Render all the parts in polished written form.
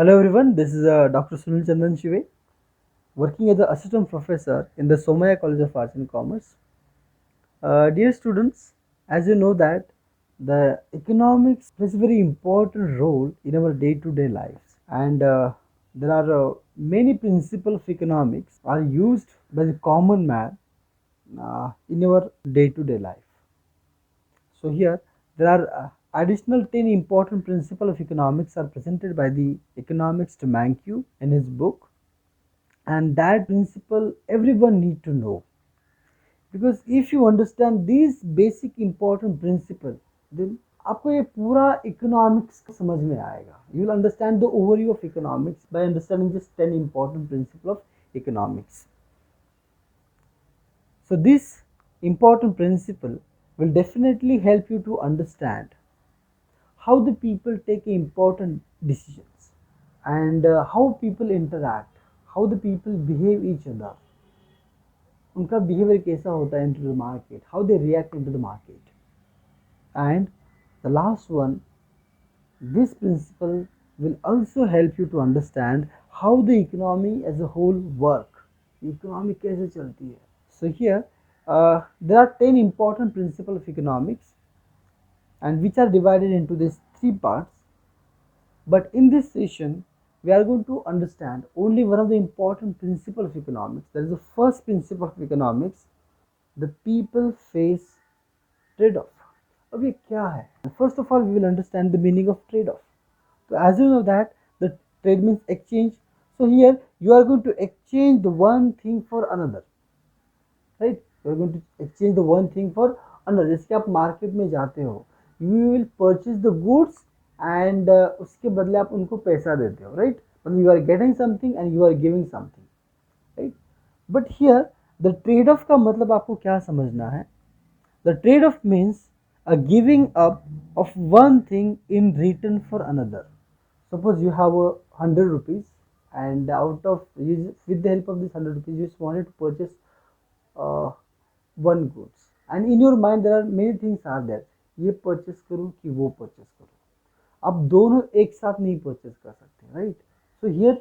Hello everyone, this is Dr. Sunil Chandan Shive, working as an assistant professor in the Somaya College of Arts and Commerce. Dear students, as you know that the economics plays a very important role in our day-to-day lives, and there are many principles of economics are used by the common man in our day-to-day life. So here there are additional 10 important principles of economics are presented by the economist Mankiw in his book, and that principle everyone need to know, because if you understand these basic important principle, then आपको ये पूरा economics समझ में आएगा. You will understand the overview of economics by understanding just 10 important principle of economics. So this important principle will definitely help you to understand how the people take important decisions, and how people interact, how the people behave each other, उनका behaviour कैसा होता है into the market, how they react into the market. And the last one, this principle will also help you to understand how the economy as a whole work, economy कैसे चलती है. So here there are 10 important principles of economics, and which are divided into these three parts. But in this session, we are going to understand only one of the important principles of economics. That is the first principle of economics. The people face trade-off. अब ये क्या है? First of all, we will understand the meaning of trade-off. So as you know that the trade means exchange. So here you are going to exchange the one thing for another, right? You are going to exchange the one thing for another. जैसे कि आप market में जाते हो, you will purchase the goods and उसके बदले आप उनको पैसा देते हो, right? मतलब you are getting something and you are giving something, right? But here the trade off का मतलब आपको क्या समझना है? The trade off means a giving up of one thing in return for another. Suppose you have 100 rupees, and out of with the help of this 100 rupees you just wanted to purchase uh, one goods, and in your mind there are many things are there, ये purchase करूँ कि वो purchase करूँ. आप दोनों एक साथ नहीं purchase कर सकते, right? So here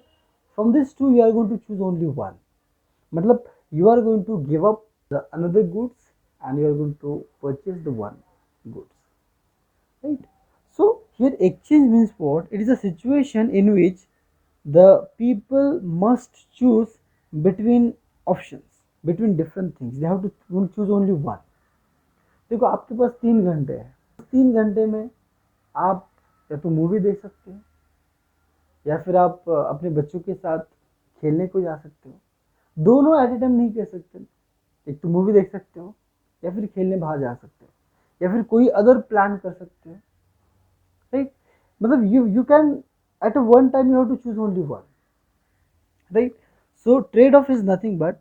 from these two you are going to choose only one. मतलब you are going to give up the another goods and you are going to purchase the one goods, right? So here exchange means what? It is a situation in which the people must choose between options, between different things. They have to choose only one. देखो आपके पास 3 घंटे है, 3 घंटे में आप या तो movie देख सकते हो, या फिर आप अपने बच्चों के साथ खेलने को जा सकते हो. दोनों एट ए टाइम नहीं कर सकते. एक तो मूवी देख सकते हो, या फिर खेलने बाहर जा सकते हो, या फिर कोई अदर प्लान कर सकते हो, राइट? मतलब you can at a one time you have to choose only one, right? So trade off is nothing but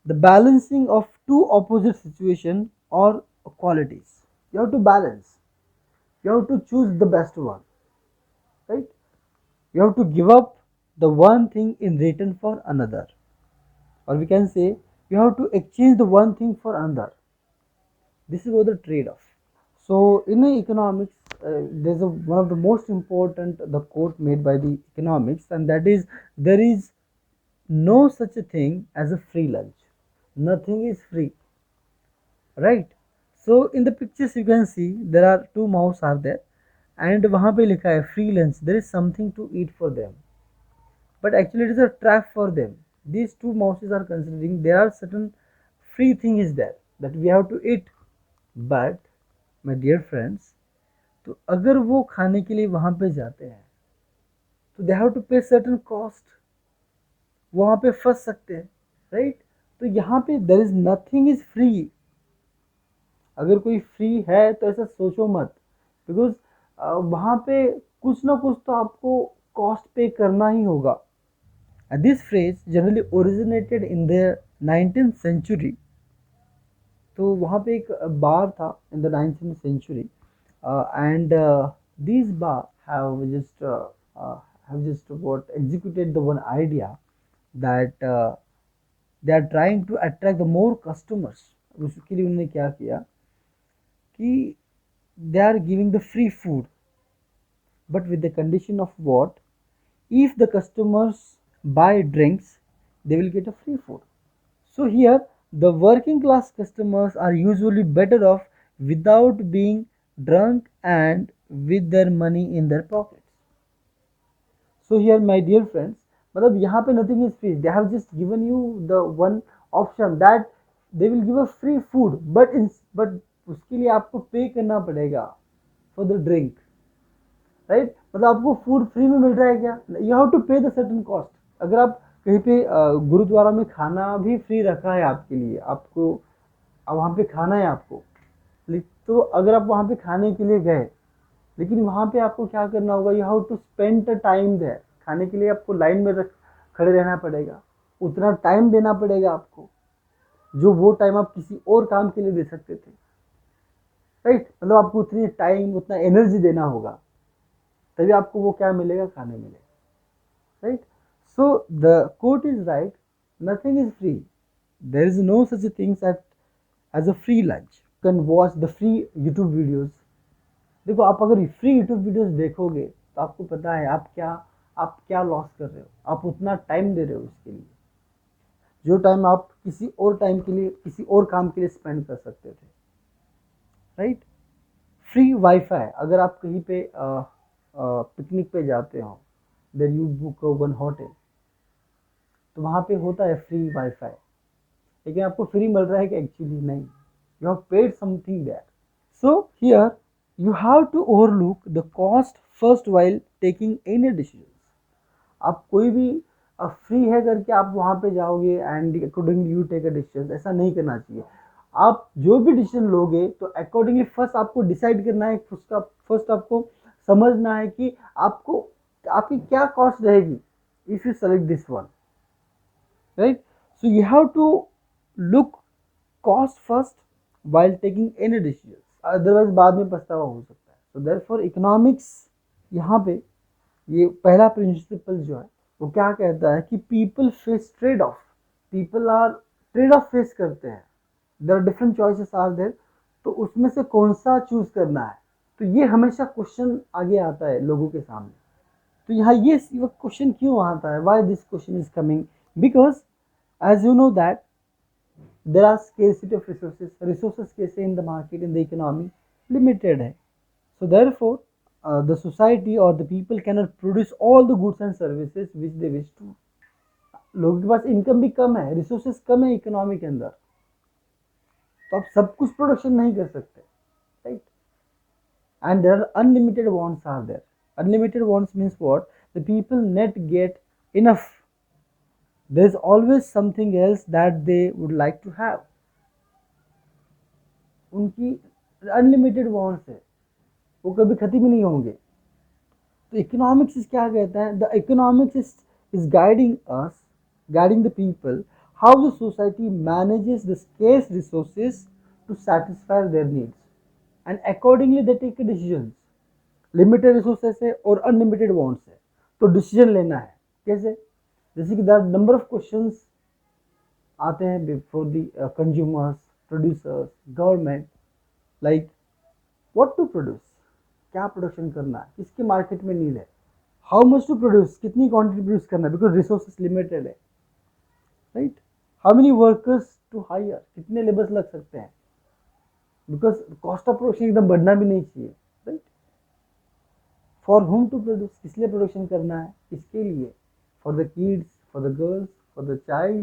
the balancing of two opposite situation or qualities. You have to balance, you have to choose the best one, right? You have to give up the one thing in return for another, or we can say you have to exchange the one thing for another. This is what the trade-off. So in the economics, there's one of the most important the quote made by the economics, and that is, there is no such a thing as a free lunch. Nothing is free, right? So in the pictures you can see there are two mouse are there, and वहाँ पे लिखा है free lunch. There is something to eat for them, but actually it is a trap for them. These two mouses are considering there are certain free thing is there that we have to eat, but my dear friends, तो अगर वो खाने के लिए वहाँ पे जाते हैं तो दे हैव टू पे सर्टन कॉस्ट, वहाँ पे फंस सकते हैं, राइट? तो यहाँ पे there is nothing is free. अगर कोई फ्री है तो ऐसा सोचो मत, बिकॉज वहाँ पे कुछ ना कुछ तो आपको कॉस्ट पे करना ही होगा. This phrase generally originated in the 19th century. तो वहाँ पे एक बार था in the 19th century, and these bars have just what executed the one idea that they are trying to attract the more customers. उसके लिए उन्होंने क्या किया कि they are giving the free food, but with the condition of what? If the customers buy drinks, they will get a free food. So here, the working class customers are usually better off without being drunk and with their money in their pockets. So here, my dear friends, मतलब यहाँ पे nothing is free. They have just given you the one option that they will give a free food, but उसके लिए आपको पे करना पड़ेगा for the drink, right? मतलब आपको फूड फ्री में मिल रहा है क्या? You have to pay the certain cost. अगर आप कहीं पे गुरुद्वारा में खाना भी फ्री रखा है आपके लिए, आपको अब वहाँ पे खाना है आपको, तो अगर आप वहाँ पे खाने के लिए गए, लेकिन वहाँ पे आपको क्या करना होगा, you have to spend the time there. खाने के लिए आपको लाइन में खड़े रहना पड़ेगा, उतना टाइम देना पड़ेगा आपको, जो वो टाइम आप किसी और काम के लिए दे सकते थे, राइट? मतलब आपको उतनी टाइम, उतना एनर्जी देना होगा, तभी आपको वो क्या मिलेगा, खाने मिलेगा, right? So the quote is right, nothing is free, there is no such things as a free lunch. Can watch the free YouTube videos. देखो, आप अगर फ्री यूट्यूब वीडियोस देखोगे तो आपको पता है आप क्या लॉस कर रहे हो। आप उतना टाइम दे रहे हो उसके लिए, जो टाइम आप किसी और टाइम के लिए, किसी और काम के लिए स्पेंड कर सकते थे, राइट? फ्री वाईफाई, अगर आप कहीं पे पिकनिक पे जाते हो, there you book one hotel, तो वहाँ पे होता है फ्री वाईफाई, लेकिन आपको फ्री मिल रहा है कि एक्चुअली नहीं, you have paid something there. So here you have to overlook the cost first while taking any decisions. आप कोई भी फ्री है करके आप वहाँ पे जाओगे and accordingly you take a decision, ऐसा नहीं करना चाहिए। आप जो भी डिसीजन लोगे तो अकॉर्डिंगली फर्स्ट आपको डिसाइड करना है, उसका फर्स्ट आपको समझना है कि आपको आपकी क्या कॉस्ट रहेगी if you select this one, right? So you have to look cost first while taking any decision, otherwise बाद में पछतावा हो सकता है। तो देयरफॉर इकोनॉमिक्स, यहाँ पे ये पहला प्रिंसिपल जो है वो क्या कहता है कि people face trade off, people are trade off face करते हैं, there are different choices are there, तो उसमें से कौन सा चूज करना है। तो ये हमेशा क्वेश्चन आगे आता है लोगों के सामने। तो यहाँ ये क्वेश्चन क्यों आता है, why this question is coming, because as you know that there are scarcity of resources कैसे in the market, in the economy limited है, so therefore the society or the people cannot produce all the goods and services which they wish to। लोगों के पास income भी कम है, resources कम है economy के अंदर, तो आप सब कुछ प्रोडक्शन नहीं कर सकते, right? And there are unlimited wants are there. Unlimited wants means what, the people net get enough, there is always something else that they would like to have। उनकी अनलिमिटेड वांट्स है, वो कभी खत्म ही नहीं होंगे। तो इकोनॉमिक्स क्या कहता है, the economics is guiding us, guiding the people how the society manages the scarce resources to satisfy their needs and accordingly they take decisions. Limited resources है और अनलिमिटेड वांट्स है, तो डिसीजन लेना है कैसे, जैसे कि नंबर ऑफ क्वेश्चंस आते हैं before the consumers, producers, government, like what to produce, क्या प्रोडक्शन करना है, किसके मार्केट में नीड है, हाउ मच टू प्रोड्यूस, कितनी क्वांटिटी प्रोड्यूस करना है, बिकॉज रिसोर्सेस लिमिटेड है, right? How many workers to hire, कितने लेबर्स लग सकते हैं, बिकॉज कॉस्ट ऑफ प्रोडक्शन एकदम बढ़ना भी नहीं चाहिए, right? For whom to produce, किस लिए प्रोडक्शन करना है, किसके लिए, for the kids, for the girls, for the child,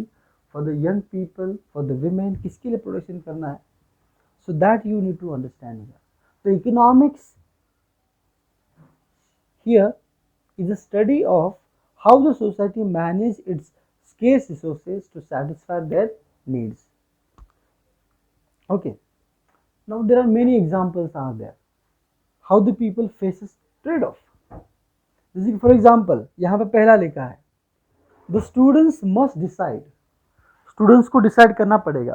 for the young people, for the women, किसके लिए प्रोडक्शन करना है, so that you need to understand here। So economics here is a study of how the society manage its scarce resources to satisfy their needs। Okay, now there are many examples are there how the people faces trade off। जैसे कि for example यहाँ पे पहला लिखा है, the students must decide, students को decide करना पड़ेगा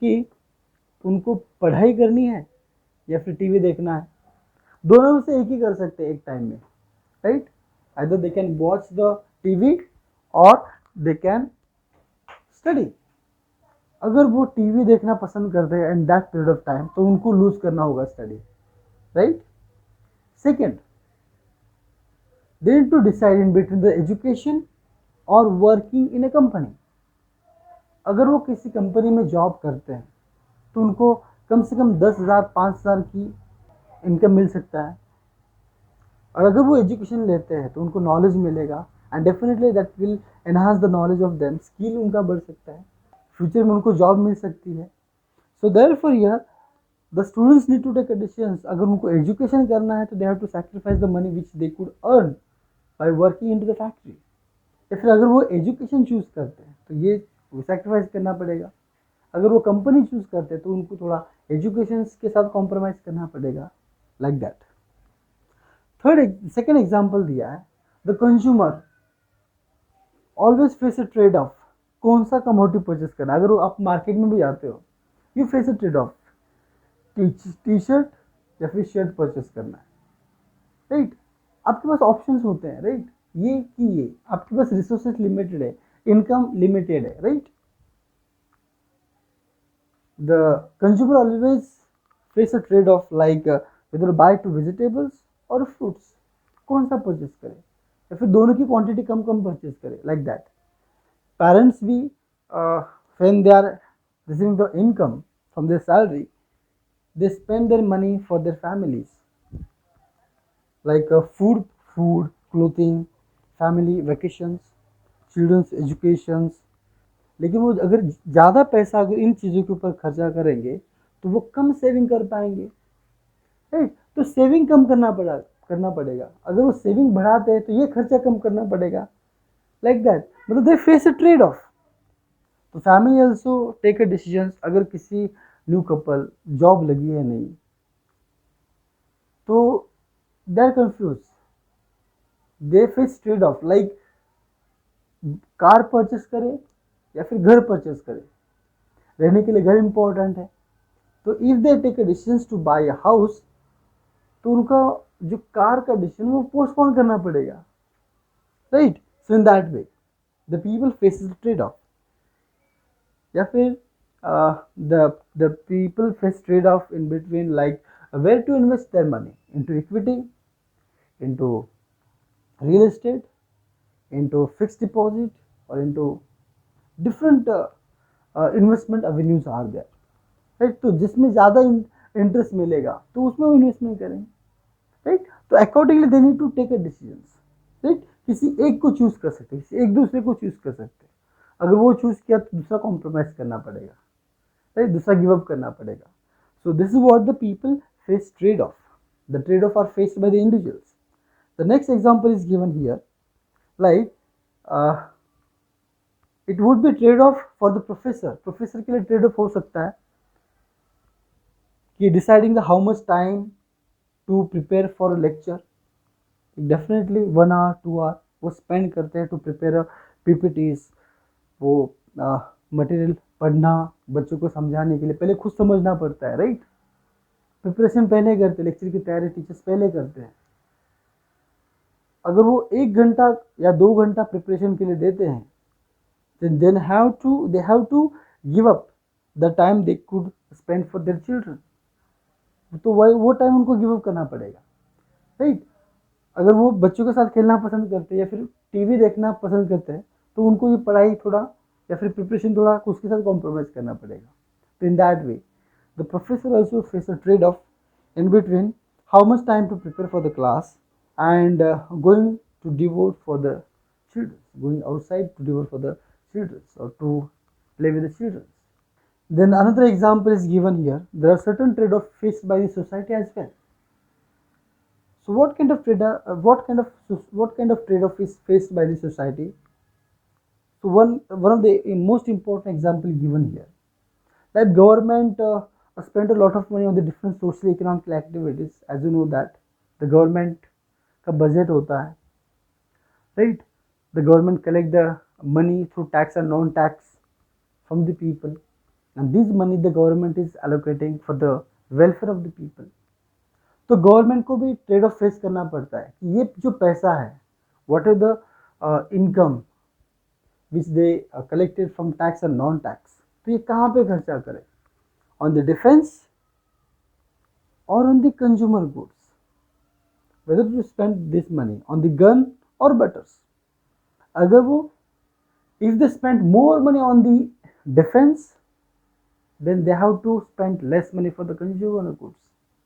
कि उनको पढ़ाई करनी है या फिर टीवी देखना है। दोनों में से एक ही कर सकते हैं एक टाइम में, right? Either they can watch the TV और दे कैन स्टडी। अगर वो टीवी देखना पसंद करते हैं in that period of time, तो उनको लूज करना होगा study, right? Second, they need to decide in between the education और वर्किंग इन ए कंपनी। अगर वो किसी कंपनी में जॉब करते हैं तो उनको कम से कम 10,000 5,000 की इनकम मिल सकता है, और अगर वो एजुकेशन लेते हैं तो उनको नॉलेज मिलेगा, and definitely that will enhance the knowledge of them, skill उनका बढ़ सकता है, फ्यूचर में उनको जॉब मिल सकती है। So therefore here the students need to take a decision. अगर उनको एजुकेशन करना है तो they have to sacrifice the money which they could earn by working in to the factory, या फिर अगर वो एजुकेशन चूज करते हैं तो ये सैक्रिफाइस करना पड़ेगा। अगर वो कंपनी चूज करते हैं तो उनको थोड़ा एजुकेशन के साथ कॉम्प्रोमाइज करना पड़ेगा, like that. Third second example दिया है, the consumer always face a trade of. कौन सा कमोडिटी परचेस करना है? अगर आप मार्केट में भी जाते हो, you face a trade of, T shirt या फिर शर्ट परचेस करना है, राइट? आपके पास ऑप्शंस होते हैं, राइट? ये कि ये आपके पास रिसोर्सेज लिमिटेड है, इनकम लिमिटेड है, right? The consumer always face a trade off, like whether buy to vegetables और फ्रूट्स, कौन सा परचेस करें, या फिर दोनों की क्वांटिटी कम कम परचेस करें, लाइक दैट। पेरेंट्स भी when they are receiving the income from their salary, they spend their money for their families, like food, clothing, family vacations, children's educations। लेकिन वो अगर ज़्यादा पैसा अगर इन चीज़ों के ऊपर खर्चा करेंगे तो वो कम सेविंग कर पाएंगे, राइट? तो सेविंग कम करना पड़ेगा। अगर वो सेविंग बढ़ाते हैं तो ये खर्चा कम करना पड़ेगा, लाइक दैट। मतलब they face a trade off. तो family also take a decision. अगर किसी न्यू कपल जॉब लगी है नहीं तो they are confused, they face trade off, like car purchase करें या फिर घर परचेस करें। रहने के लिए घर इंपॉर्टेंट है, तो if they take a decision to buy a house तो उनका जो कार का डिसीजन वो पोस्टपोन करना पड़ेगा, right? So in that way the people faces trade off. या फिर the people face trade off in between, like where to invest their money, into equity, into real estate, into fixed deposit, और into different investment avenues are there, right? तो जिसमें ज़्यादा interest मिलेगा तो उसमें वो इन्वेस्टमेंट करें, राइट? तो accordingly they need to take a decision, right? किसी एक को चूज कर सकते, किसी एक दूसरे को चूज कर सकते। अगर वो चूज किया तो दूसरा कॉम्प्रोमाइज करना पड़ेगा, राइट? दूसरा गिव अप करना पड़ेगा। So this is what the people face trade off. The trade off are faced by the individuals. The next example is given here, like it would be trade off for the professor. Professor के लिए trade off हो सकता है कि deciding the how much time to prepare for a lecture. Definitely 1 hour 2 hour वो spend करते हैं to prepare PPTs. वो मटेरियल पढ़ना, बच्चों को समझाने के लिए पहले खुद समझना पड़ता है, राइट? प्रिपरेशन पहले करते हैं, लेक्चर की तैयारी टीचर्स पहले करते हैं। अगर वो 1 घंटा या 2 घंटा प्रिपरेशन के लिए देते हैं then they have to give up the time they could spend for their children। तो वो टाइम उनको गिव अप करना पड़ेगा, राइट? अगर वो बच्चों के साथ खेलना पसंद करते हैं या फिर टीवी देखना पसंद करते हैं तो उनको ये पढ़ाई थोड़ा या फिर प्रिपरेशन थोड़ा उसके साथ कॉम्प्रोमाइज करना पड़ेगा। तो in that way the professor also face a trade off in between how much time to prepare for the class and going to devote for the children, going outside to devote for the children or to play with the children। Then another example is given here. There are certain trade-offs faced by the society as well. So what kind of trade-off is faced by the society? So one of the most important example given here, like government spent a lot of money on the different social economic activities। as you know that the government का budget होता है, right? The government collect the money through tax and non-tax from the people, and this money the government is allocating for the welfare of the people। तो government को भी trade off face करना पड़ता है कि ये जो पैसा है, what are the income which they collected from tax and non tax, तो ये कहाँ पे खर्चा करें? ऑन द डिफेंस और on the consumer goods. whether to spend this money on the gun or butters. अगर वो if they spend more money on the defense, then they have to spend less money for the consumer goods,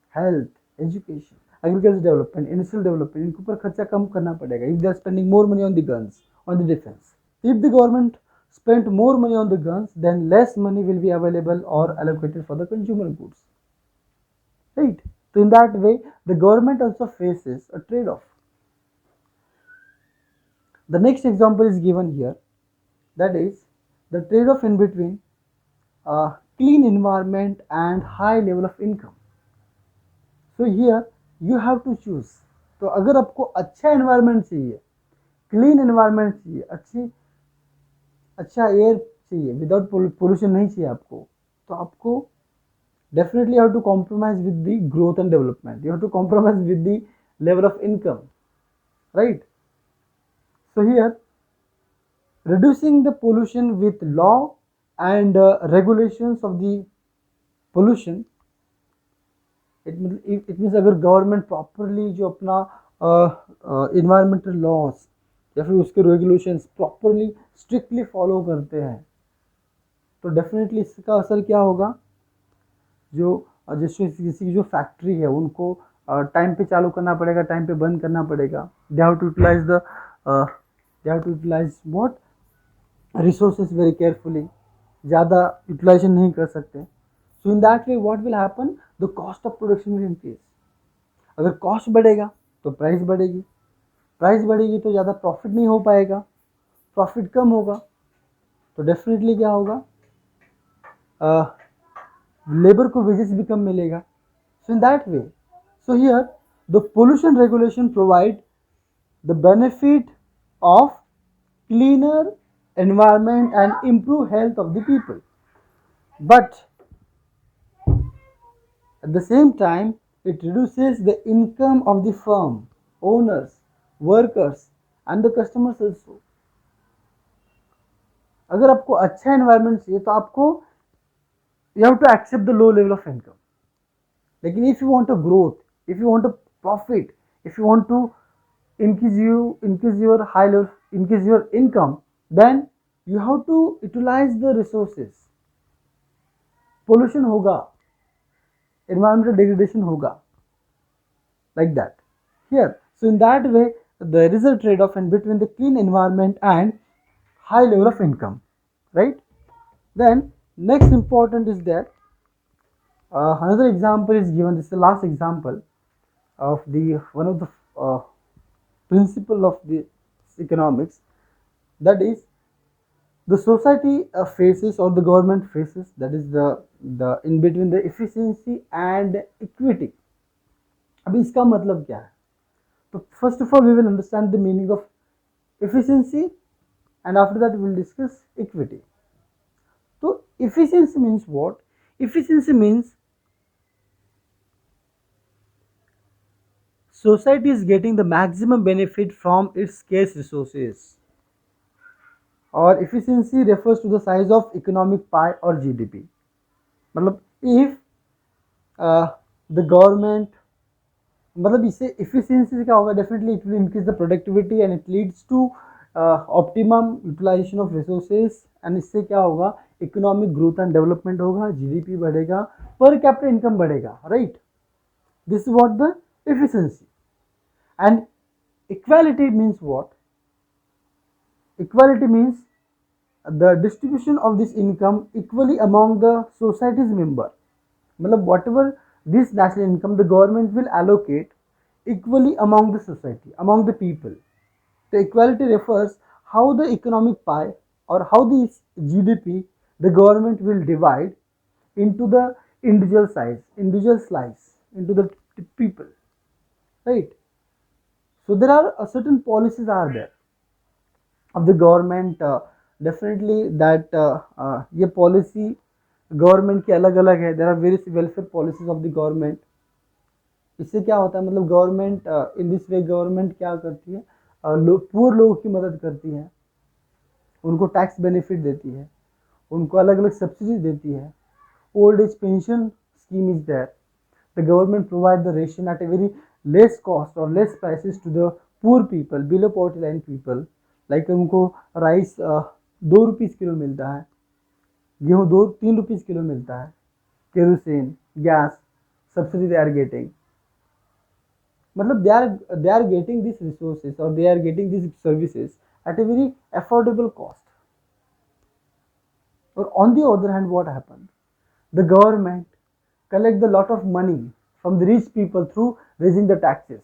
health, education, agriculture development, industrial development. इनके ऊपर खर्चा कम करना पड़ेगा if they are spending more money on the guns, on the defense. If the government spent more money on the guns, then less money will be available or allocated for the consumer goods. Right? So in that way, the government also faces a trade-off. The next example is given here, that is the trade-off in between clean environment and high level of income. So here you have to choose. तो अगर आपको अच्छा environment चाहिए, clean environment चाहिए, अच्छा air चाहिए, without pollution नहीं चाहिए आपको, तो आपको definitely you have to compromise with the growth and development. You have to compromise with the level of income, right? So here, reducing the pollution with law and regulations of the pollution, it means अगर government properly जो अपना environmental loss या फिर उसके regulations properly strictly follow करते हैं, तो definitely इसका असर क्या होगा, जो जैसे किसी की जो फैक्ट्री है उनको टाइम पे चालू करना पड़ेगा, टाइम पे बंद करना पड़ेगा. They have to utilize what resources very carefully, ज़्यादा यूटिलाइजेशन नहीं कर सकते. So in that way what will happen, the cost of production will increase. अगर कॉस्ट बढ़ेगा तो प्राइस बढ़ेगी, प्राइस बढ़ेगी तो ज़्यादा प्रॉफिट नहीं हो पाएगा, प्रॉफिट कम होगा तो डेफिनेटली क्या होगा, लेबर को वेजेस भी कम मिलेगा. So in that way, so here the pollution regulation provide the benefit of cleaner environment and improve health of the people, but at the same time it reduces the income of the firm owners, workers and the customers also. अगर आपको अच्छा environment चाहिए तो आपको you have to accept the low level of income. लेकिन if you want a growth, if you want a profit, if you want to increase your high level, increase your income, then you have to utilize the resources. Pollution होगा, environmental degradation होगा, like that. Here, so in that way, there is a trade-off in between the clean environment and high level of income, right? Then next important is that another example is given. This is the last example of the one of the principle of the economics, that is the society faces or the government faces, that is the in between the efficiency and equity. अभी इसका मतलब क्या है, तो first of all we will understand the meaning of efficiency and after that we will discuss equity. So efficiency means what? Efficiency means society is getting the maximum benefit from its scarce resources, or efficiency refers to the size of economic pie or GDP. मतलब if the government, मतलब इससे efficiency से क्या होगा, definitely it will increase the productivity and it leads to optimum utilization of resources, and इससे क्या होगा, economic growth and development होगा, GDP बढ़ेगा, per capita income बढ़ेगा, right? This is what the efficiency. And equality means what? Equality means the distribution of this income equally among the society's member. मतलब whatever this national income the government will allocate equally among the society, among the people. The equality refers how the economic pie or how the GDP the government will divide into the individual slice into the people, right? So there are certain policies are there of the government, definitely that ये policy government की अलग अलग है. There are various welfare policies of the government. इससे क्या होता है, मतलब government in this way government क्या करती है, पुअर लोगों की मदद करती है, उनको टैक्स बेनिफिट देती है, उनको अलग अलग सब्सिडीज देती है. Old age pension scheme is there. The government provide the ration at a very less cost or less prices to the poor people, below poverty line people, like उनको rice 2 rupees kilo मिलता है, गेहूँ 2-3 rupees kilo मिलता है, kerosene, gas subsidy they are getting, मतलब they are getting these resources or they are getting these services at a very affordable cost. Or on the other hand, what happened? The government collect a lot of money from the rich people through raising the taxes,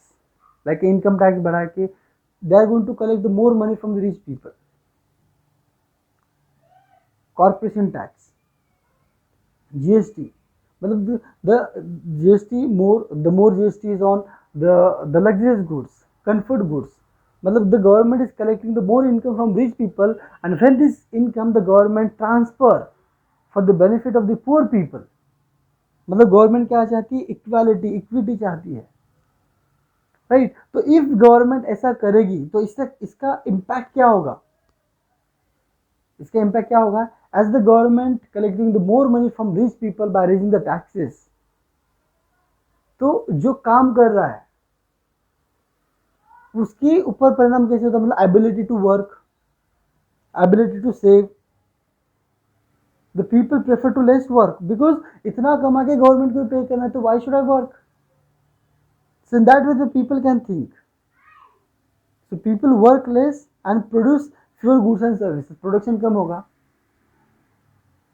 like income tax बढ़ा के they are going to collect the more money from the rich people. Corporation tax, GST, मतलब the GST more, the more GST is on the luxurious goods, comfort goods. मतलब the government is collecting the more income from rich people, and when this income the government transfer for the benefit of the poor people. मतलब government क्या चाहती है? Equality, equity चाहती है, right? तो if government ऐसा करेगी तो इससे इसका इम्पैक्ट क्या होगा? इसका इम्पैक्ट क्या होगा? As the government collecting the more money from rich people by raising the taxes, तो जो काम कर रहा है उसके ऊपर परिणाम कैसे होता है? मतलब ability to work, ability to save, the people prefer to less work because इतना कमा के गवर्नमेंट को पे करना है, तो why should I work? So in that way the people can think, so people work less and produce fewer goods and services, production कम होगा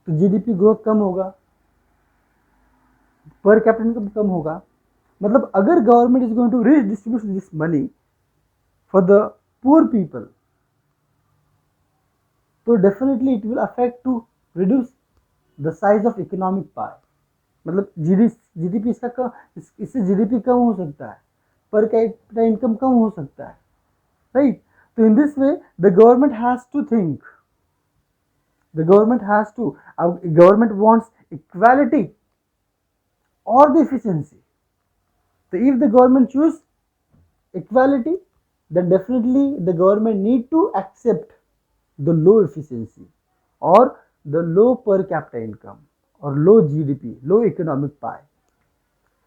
तो जीडीपी ग्रोथ कम होगा, पर कैपिटा इनकम कम होगा. मतलब अगर government is going to redistribute this money for the poor people, तो definitely it will affect to reduce the size of economic pie. मतलब GDP इससे जीडीपी कम हो सकता है, पर कैपिटा इनकम कम हो सकता है, राइट? तो in this way the government has to think, the government has to, government wants equality or the efficiency. So if the government choose equality, then definitely the government need to accept the low efficiency or the low per capita income or low GDP, low economic pie,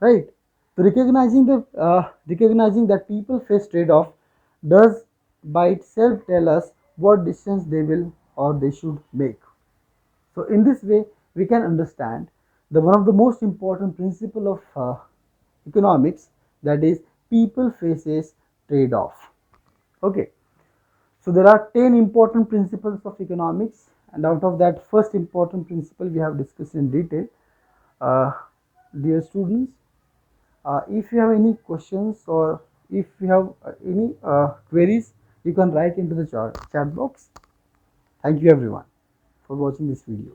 right? So recognizing that people face trade-off does by itself tell us what decisions they will or they should make. So in this way we can understand the one of the most important principle of economics, that is people faces trade-off. Okay, so there are 10 important principles of economics, and out of that first important principle we have discussed in detail. Dear students, if you have any questions or if you have any queries, you can write into the chat box. Thank you everyone for watching this video.